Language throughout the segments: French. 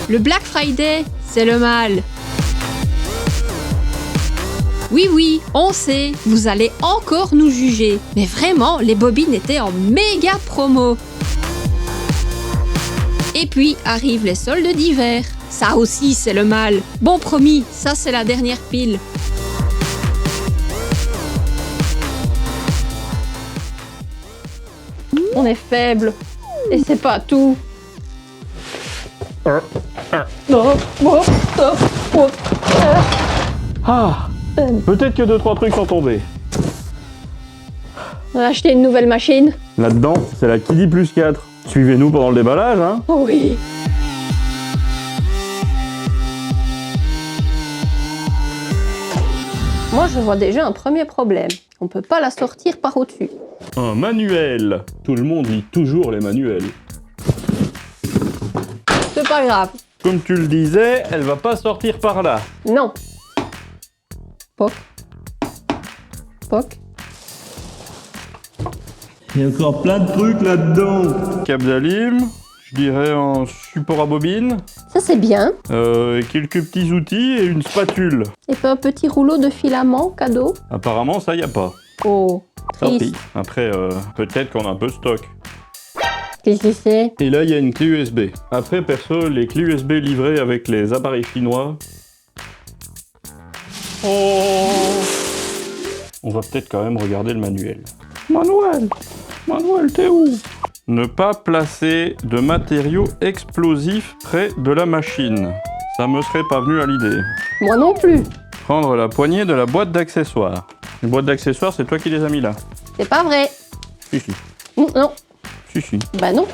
Le Black Friday, c'est le mal. Oui, on sait, vous allez encore nous juger. Mais vraiment, les bobines étaient en méga promo. Et puis arrivent les soldes d'hiver. Ça aussi, c'est le mal. Bon, promis, ça c'est la dernière pile. On est faible. Et c'est pas tout. Ah, peut-être que 2-3 trucs sont tombés. On a acheté une nouvelle machine. Là-dedans, c'est la Kiddy plus 4. Suivez-nous pendant le déballage, hein. Oh oui. Moi, je vois déjà un premier problème. On peut pas la sortir par au-dessus. Un manuel. Tout le monde lit toujours les manuels. C'est pas grave. Comme tu le disais, elle va pas sortir par là. Non. Poc. Poc. Il y a encore plein de trucs là-dedans. Câble d'alim, je dirais un support à bobine, Ça, c'est bien. quelques petits outils et une spatule. Et puis un petit rouleau de filament cadeau. Apparemment, ça y a pas. Oh. Tant Triste. pis. Après, peut-être qu'on a un peu de stock. Qu'est-ce que c'est? Et là, il y a une clé USB. Après, perso, les clés USB livrées avec les appareils chinois. Oh. On va peut-être quand même regarder le manuel. Manuel, t'es où? Ne pas placer de matériaux explosifs près de la machine. Ça me serait pas venu à l'idée. Moi non plus. Prendre la poignée de la boîte d'accessoires. Les boîtes d'accessoires, c'est toi qui les as mis là. C'est pas vrai. Si, si. Non. Si. Bah non.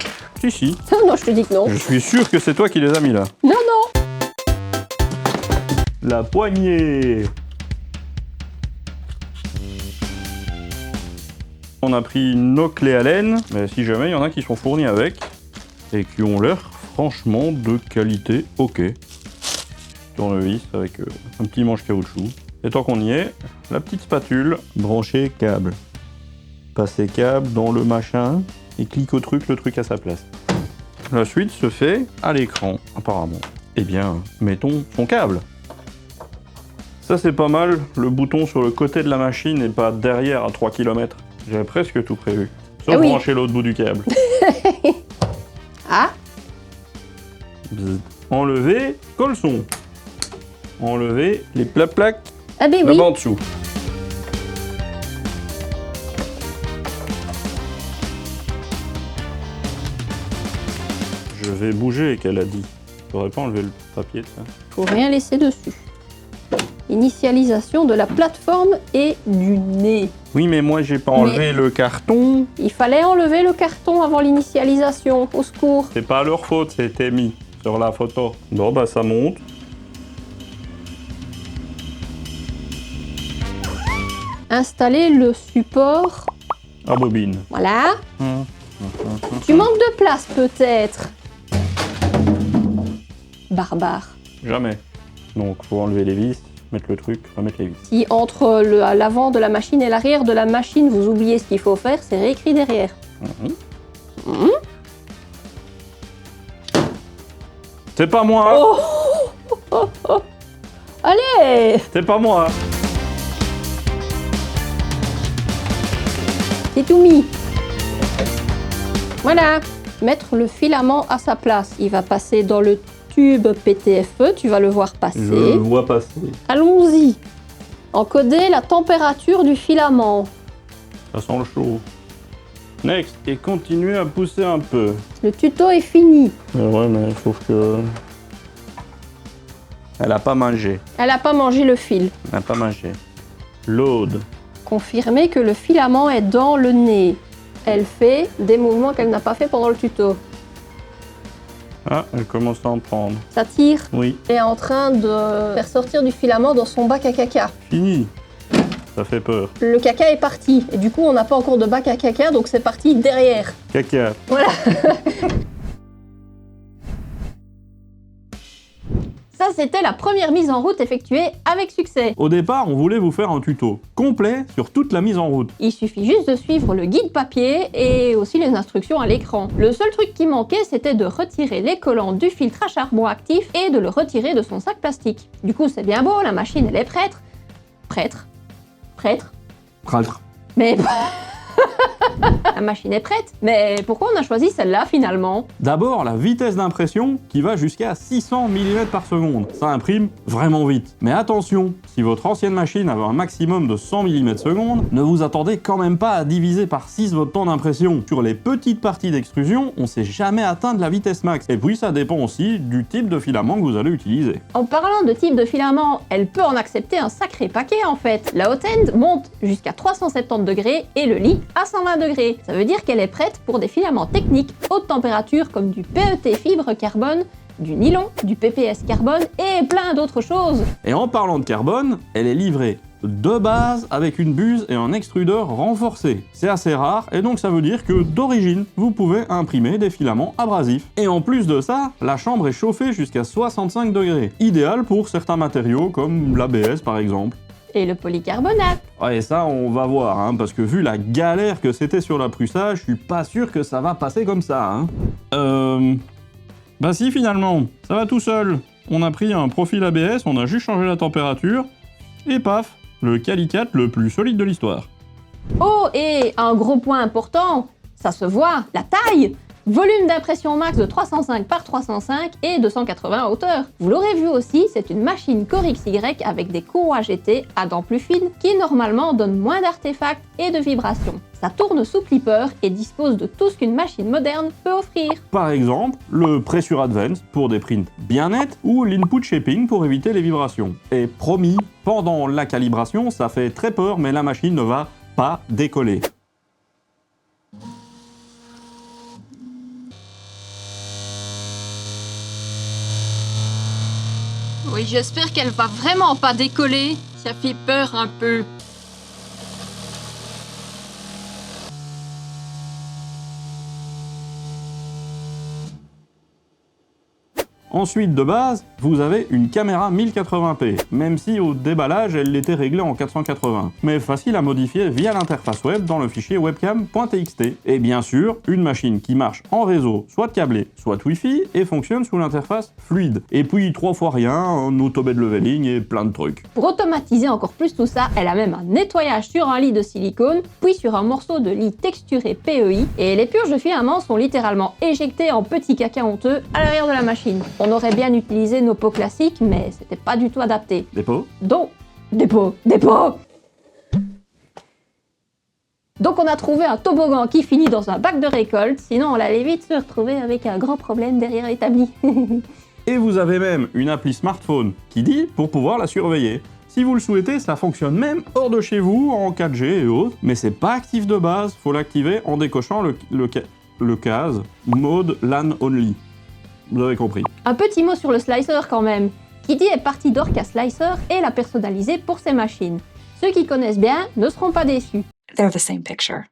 Si. Non, je te dis que non. Je suis sûr que c'est toi qui les as mis là. Non. La poignée. On a pris nos clés Allen, mais si jamais il y en a qui sont fournis avec et qui ont l'air franchement de qualité ok. Tournevis avec un petit manche caoutchouc. Et tant qu'on y est, la petite spatule, brancher câble. Passer câble dans le machin et clique au truc, le truc à sa place. La suite se fait à l'écran, apparemment. Eh bien, mettons son câble. Ça c'est pas mal, le bouton sur le côté de la machine et pas derrière à 3 km. J'avais presque tout prévu. Sauf oui. brancher l'autre bout du câble. Ah. Bzz. Enlever caleçon. Enlever les plaques Ah ben oui. là-bas en dessous. Je vais bouger, qu'elle a dit. J'aurais pas enlevé le papier de ça. Faut rien laisser dessus. Initialisation de la plateforme et du nez. Oui, mais moi j'ai pas enlevé le carton. Il fallait enlever le carton avant l'initialisation. Au secours. C'est pas leur faute, c'était mis sur la photo. Bon, bah ça monte. Installer le support. À bobine. Voilà. Tu manques de place peut-être. Barbare. Jamais. Donc faut enlever les vis, mettre le truc, remettre les vis. Si entre l'avant de la machine et l'arrière de la machine, vous oubliez ce qu'il faut faire, c'est réécrit derrière. C'est pas moi. Allez, C'est pas moi. c'est tout mis. Voilà. Mettre le filament à sa place. Il va passer dans le tube PTFE, tu vas le voir passer. Je le vois passer. Allons-y. Encoder la température du filament. Ça sent le chaud. Next. Et continuer à pousser un peu. Le tuto est fini. Ouais, mais sauf que... Elle a pas mangé. Elle n'a pas mangé le fil. Elle a pas mangé. Load. Confirmer que le filament est dans le nez. Elle fait des mouvements qu'elle n'a pas fait pendant le tuto. Ah, elle commence à en prendre. Ça tire. Oui. Elle est en train de faire sortir du filament dans son bac à caca. Fini. Ça fait peur. Le caca est parti. Et du coup, on n'a pas encore de bac à caca, donc c'est parti derrière. Caca. Voilà. Ça, c'était la première mise en route effectuée avec succès. Au départ, on voulait vous faire un tuto complet sur toute la mise en route. Il suffit juste de suivre le guide papier et aussi les instructions à l'écran. Le seul truc qui manquait, c'était de retirer les collants du filtre à charbon actif et de le retirer de son sac plastique. Du coup, c'est bien beau, la machine, elle est prête. Prêtre. Mais... La machine est prête, mais pourquoi on a choisi celle-là finalement? D'abord, la vitesse d'impression qui va jusqu'à 600 mm par seconde. Ça imprime vraiment vite. Mais attention, si votre ancienne machine avait un maximum de 100 mm seconde, ne vous attendez quand même pas à diviser par 6 votre temps d'impression. Sur les petites parties d'extrusion, on sait jamais atteindre la vitesse max. Et puis ça dépend aussi du type de filament que vous allez utiliser. En parlant de type de filament, elle peut en accepter un sacré paquet en fait. La haute end monte jusqu'à 370 degrés et le lit à 120 degrés. Ça veut dire qu'elle est prête pour des filaments techniques haute température comme du PET fibre carbone, du nylon, du PPS carbone et plein d'autres choses. Et en parlant de carbone, elle est livrée de base avec une buse et un extrudeur renforcé. C'est assez rare et donc ça veut dire que d'origine, vous pouvez imprimer des filaments abrasifs. Et en plus de ça, la chambre est chauffée jusqu'à 65 degrés. Idéal pour certains matériaux comme l'ABS par exemple. Et le polycarbonate. Ouais, et ça, on va voir, hein, parce que vu la galère que c'était sur la Prusa, je suis pas sûr que ça va passer comme ça, hein. Bah si, finalement, ça va tout seul. On a pris un profil ABS, on a juste changé la température, et paf, le Calicat le plus solide de l'histoire. Oh, et un gros point important, ça se voit, la taille. Volume d'impression max de 305 par 305 et 280 en hauteur. Vous l'aurez vu aussi, c'est une machine Core XY avec des courroies GT à dents plus fines qui normalement donnent moins d'artefacts et de vibrations. Ça tourne sous clipper et dispose de tout ce qu'une machine moderne peut offrir. Par exemple, le Pressure Advance pour des prints bien nets ou l'input shaping pour éviter les vibrations. Et promis, pendant la calibration, ça fait très peur mais la machine ne va pas décoller. Oui, j'espère qu'elle va vraiment pas décoller. Ça fait peur un peu. Ensuite, de base, vous avez une caméra 1080p, même si au déballage, elle était réglée en 480, mais facile à modifier via l'interface web dans le fichier webcam.txt. Et bien sûr, une machine qui marche en réseau, soit câblée, soit Wi-Fi, et fonctionne sous l'interface fluide. Et puis 3 fois rien, un auto-bed leveling et plein de trucs. Pour automatiser encore plus tout ça, elle a même un nettoyage sur un lit de silicone, puis sur un morceau de lit texturé PEI, et les purges de filaments sont littéralement éjectées en petits caca honteux à l'arrière de la machine. On aurait bien utilisé nos pots classiques, mais c'était pas du tout adapté. Des pots ? Donc, des pots. Donc on a trouvé un toboggan qui finit dans un bac de récolte, sinon on allait vite se retrouver avec un grand problème derrière l'établi. Et vous avez même une appli smartphone qui dit pour pouvoir la surveiller. Si vous le souhaitez, ça fonctionne même hors de chez vous, en 4G et autres, mais c'est pas actif de base, faut l'activer en décochant le case mode LAN only. Vous avez compris. Un petit mot sur le slicer quand même. Kiddy est parti d'Orca Slicer et l'a personnalisé pour ses machines. Ceux qui connaissent bien ne seront pas déçus. They're the same picture.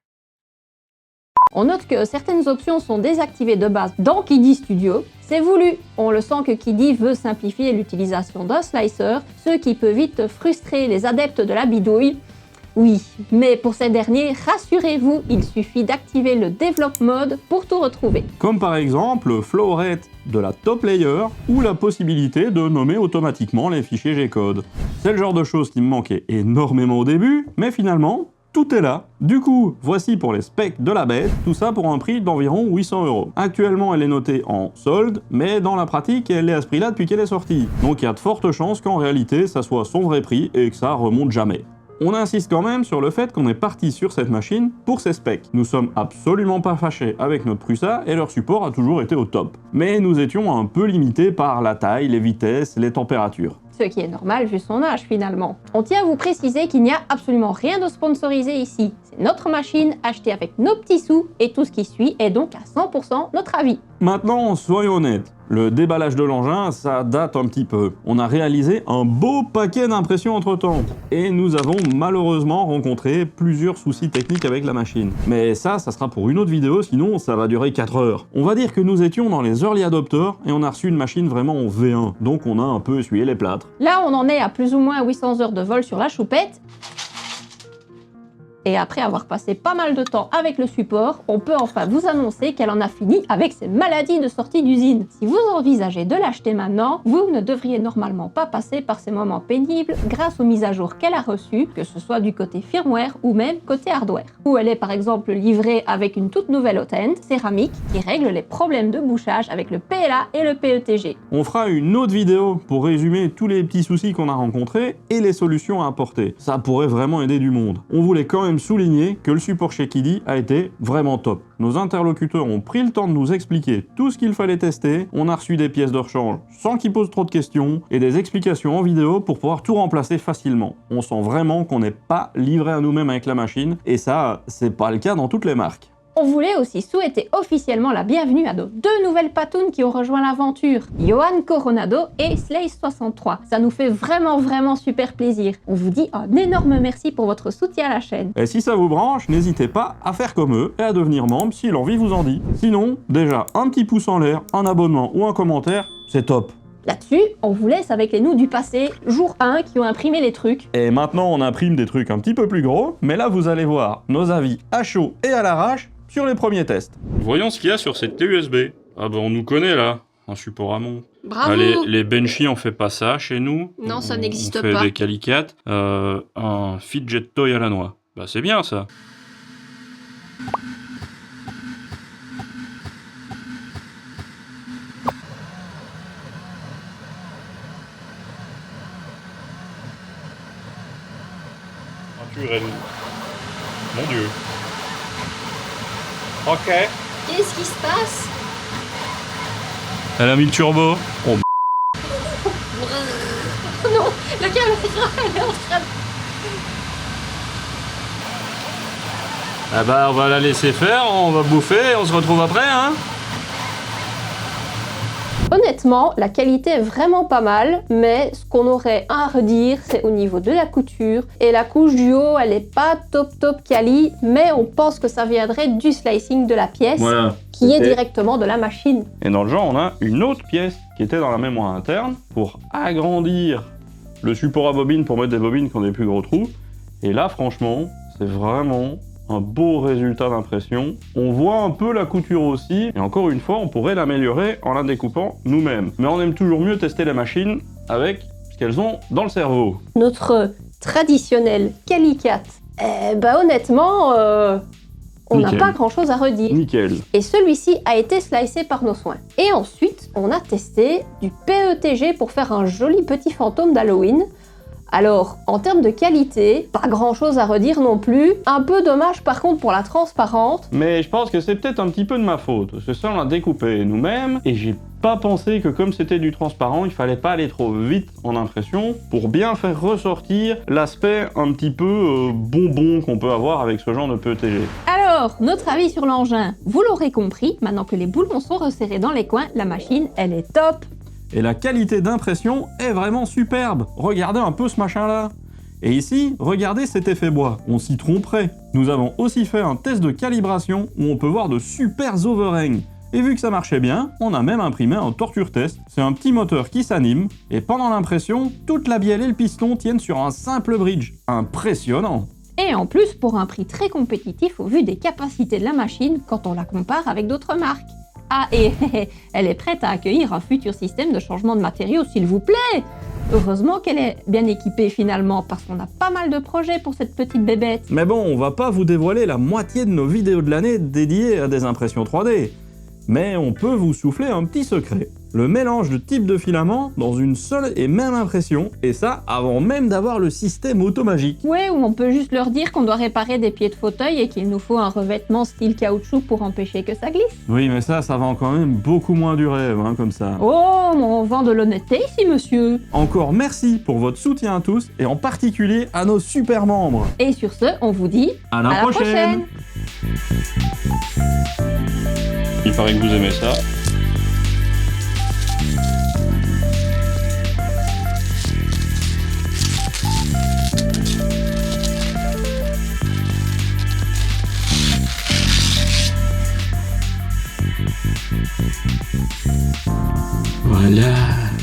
On note que certaines options sont désactivées de base dans Kiddy Studio. C'est voulu. On le sent que Kiddy veut simplifier l'utilisation d'un slicer, ce qui peut vite frustrer les adeptes de la bidouille. Oui, mais pour ces derniers, rassurez-vous, il suffit d'activer le Develop Mode pour tout retrouver. Comme par exemple le flow rate de la top layer ou la possibilité de nommer automatiquement les fichiers G-code. C'est le genre de choses qui me manquait énormément au début, mais finalement, tout est là. Du coup, voici pour les specs de la bête, tout ça pour un prix d'environ 800 €. Actuellement, elle est notée en solde, mais dans la pratique, elle est à ce prix-là depuis qu'elle est sortie. Donc il y a de fortes chances qu'en réalité, ça soit son vrai prix et que ça remonte jamais. On insiste quand même sur le fait qu'on est parti sur cette machine pour ses specs. Nous sommes absolument pas fâchés avec notre Prusa et leur support a toujours été au top. Mais nous étions un peu limités par la taille, les vitesses, les températures. ce qui est normal vu son âge finalement. On tient à vous préciser qu'il n'y a absolument rien de sponsorisé ici. C'est notre machine achetée avec nos petits sous et tout ce qui suit est donc à 100% notre avis. Maintenant, soyons honnêtes. Le déballage de l'engin, ça date un petit peu. On a réalisé un beau paquet d'impressions entre-temps. Et nous avons malheureusement rencontré plusieurs soucis techniques avec la machine. Mais ça sera pour une autre vidéo, sinon ça va durer 4 heures. On va dire que nous étions dans les early adopters et on a reçu une machine vraiment en V1. Donc on a un peu essuyé les plâtres. Là, on en est à plus ou moins 800 heures de vol sur la choupette. Et après avoir passé pas mal de temps avec le support, on peut enfin vous annoncer qu'elle en a fini avec ses maladies de sortie d'usine. Si vous envisagez de l'acheter maintenant, vous ne devriez normalement pas passer par ces moments pénibles grâce aux mises à jour qu'elle a reçues, que ce soit du côté firmware ou même côté hardware. Où elle est par exemple livrée avec une toute nouvelle hotend céramique qui règle les problèmes de bouchage avec le PLA et le PETG. On fera une autre vidéo pour résumer tous les petits soucis qu'on a rencontrés et les solutions à apporter. Ça pourrait vraiment aider du monde. On voulait quand même souligner que le support chez Kiddy a été vraiment top. Nos interlocuteurs ont pris le temps de nous expliquer tout ce qu'il fallait tester, on a reçu des pièces de rechange sans qu'ils posent trop de questions et des explications en vidéo pour pouvoir tout remplacer facilement. On sent vraiment qu'on n'est pas livré à nous-mêmes avec la machine et ça, c'est pas le cas dans toutes les marques. On voulait aussi souhaiter officiellement la bienvenue à nos 2 nouvelles patounes qui ont rejoint l'aventure, Johan Coronado et Slays63. Ça nous fait vraiment super plaisir. On vous dit un énorme merci pour votre soutien à la chaîne. Et si ça vous branche, n'hésitez pas à faire comme eux et à devenir membre si l'envie vous en dit. Sinon, déjà, un petit pouce en l'air, un abonnement ou un commentaire, c'est top. Là-dessus, on vous laisse avec les nous du passé, jour 1, qui ont imprimé les trucs. Et maintenant, on imprime des trucs un petit peu plus gros, mais là, vous allez voir nos avis à chaud et à l'arrache sur les premiers tests. Voyons ce qu'il y a sur cette clé USB. Ah bah on nous connaît là, un support Amon. Bravo. Les Benchy on fait pas ça chez nous. Non, ça n'existe pas. On fait pas. des calicates. Un fidget toy à la noix. Bah c'est bien ça. Naturel. Mon Dieu. Ok. Qu'est-ce qui se passe? Elle a mis le turbo. Oh, Non, la caméra, elle est en train de... ah bah on va la laisser faire, on va bouffer, on se retrouve après hein. Honnêtement, la qualité est vraiment pas mal, mais ce qu'on aurait à redire, c'est au niveau de la couture. Et la couche du haut, elle est pas top quali, mais on pense que ça viendrait du slicing de la pièce, Voilà. qui est directement de la machine. Et dans le genre, on a une autre pièce qui était dans la mémoire interne pour agrandir le support à bobine pour mettre des bobines qui ont des plus gros trous. Et là, franchement, c'est vraiment un beau résultat d'impression. On voit un peu la couture aussi, et encore une fois, on pourrait l'améliorer en la découpant nous-mêmes. Mais on aime toujours mieux tester les machines avec ce qu'elles ont dans le cerveau. Notre traditionnel Calicat, honnêtement, on n'a Nickel. pas grand chose à redire. Nickel. Et celui-ci a été slicé par nos soins. Et ensuite, on a testé du PETG pour faire un joli petit fantôme d'Halloween. Alors, en termes de qualité, pas grand chose à redire non plus. Un peu dommage par contre pour la transparente. Mais je pense que c'est peut-être un petit peu de ma faute, parce que ça on l'a découpé nous-mêmes, et j'ai pas pensé que comme c'était du transparent, il fallait pas aller trop vite en impression pour bien faire ressortir l'aspect un petit peu bonbon qu'on peut avoir avec ce genre de PETG. Alors, notre avis sur l'engin, vous l'aurez compris, maintenant que les boulons sont resserrés dans les coins, la machine, elle est top. Et la qualité d'impression est vraiment superbe. Regardez un peu ce machin-là. Et ici, regardez cet effet bois. On s'y tromperait. Nous avons aussi fait un test de calibration où on peut voir de super overhangs. Et vu que ça marchait bien, on a même imprimé un torture test. C'est un petit moteur qui s'anime, et pendant l'impression, toute la bielle et le piston tiennent sur un simple bridge. Impressionnant. Et en plus, pour un prix très compétitif au vu des capacités de la machine quand on la compare avec d'autres marques. Ah, et elle est prête à accueillir un futur système de changement de matériaux, s'il vous plaît. Heureusement qu'elle est bien équipée finalement, parce qu'on a pas mal de projets pour cette petite bébête. Mais bon, on va pas vous dévoiler la moitié de nos vidéos de l'année dédiées à des impressions 3D. Mais on peut vous souffler un petit secret. Le mélange de types de filaments dans une seule et même impression, et ça avant même d'avoir le système automagique. Ouais, ou on peut juste leur dire qu'on doit réparer des pieds de fauteuil et qu'il nous faut un revêtement style caoutchouc pour empêcher que ça glisse. Oui, mais ça vend quand même beaucoup moins du rêve, hein, comme ça. Oh, mais on vend de l'honnêteté ici, monsieur. Encore merci pour votre soutien à tous, et en particulier à nos super membres. Et sur ce, on vous dit À la à la prochaine. Il paraît que vous aimez ça. Voilà.